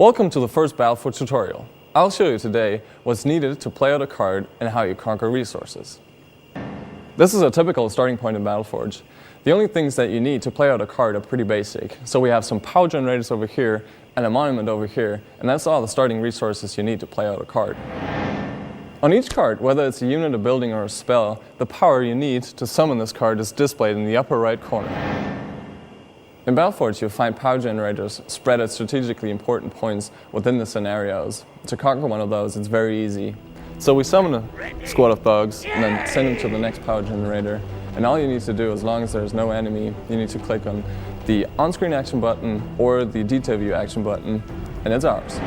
Welcome to the first Battleforge tutorial. I'll show you today what's needed to play out a card and how you conquer resources. This is a typical starting point in Battleforge. The only things that you need to play out a card are pretty basic. So we have some power generators over here and a monument over here, and that's all the starting resources you need to play out a card. On each card, whether it's a unit, a building, or a spell, the power you need to summon this card is displayed in the upper right corner. In Battleforge, you'll find power generators spread at strategically important points within the scenarios. To conquer one of those, it's very easy. So we summon a squad of thugs and then send them to the next power generator. And all you need to do, as long as there's no enemy, you need to click on the on-screen action button or the detail view action button, and it's ours.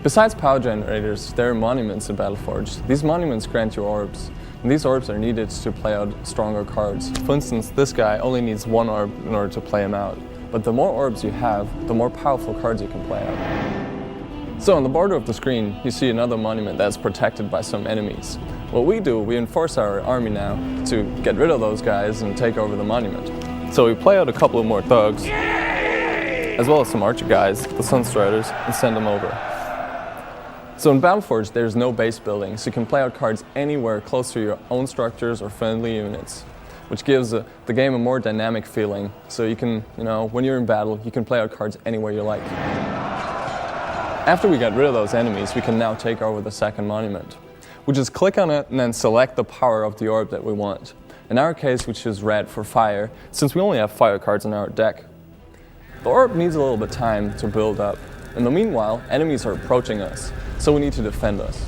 Besides power generators, there are monuments in Battleforge. These monuments grant you orbs. And these orbs are needed to play out stronger cards. For instance, this guy only needs one orb in order to play him out. But the more orbs you have, the more powerful cards you can play out. So on the border of the screen, you see another monument that's protected by some enemies. What we do, we enforce our army now to get rid of those guys and take over the monument. So we play out a couple of more thugs, as well as some archer guys, the Sunstriders, and send them over. So in Battleforge, there's no base building, so you can play out cards anywhere close to your own structures or friendly units, which gives the game a more dynamic feeling. So you can, when you're in battle, you can play out cards anywhere you like. After we get rid of those enemies, we can now take over the second monument. We just click on it and then select the power of the orb that we want. In our case, we choose red for fire, since we only have fire cards in our deck. The orb needs a little bit of time to build up. In the meanwhile, enemies are approaching us, so we need to defend us.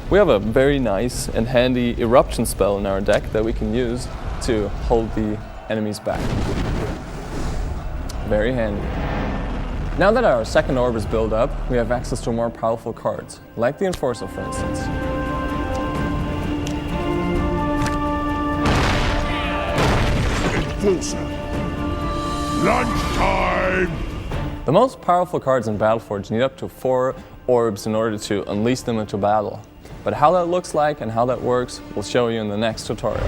We have a very nice and handy eruption spell in our deck that we can use to hold the enemies back. Very handy. Now that our second orb is built up, we have access to more powerful cards, like the Enforcer, for instance. Enforcer! Lunchtime! The most powerful cards in Battleforge need up to 4 orbs in order to unleash them into battle. But how that looks like and how that works, we'll show you in the next tutorial.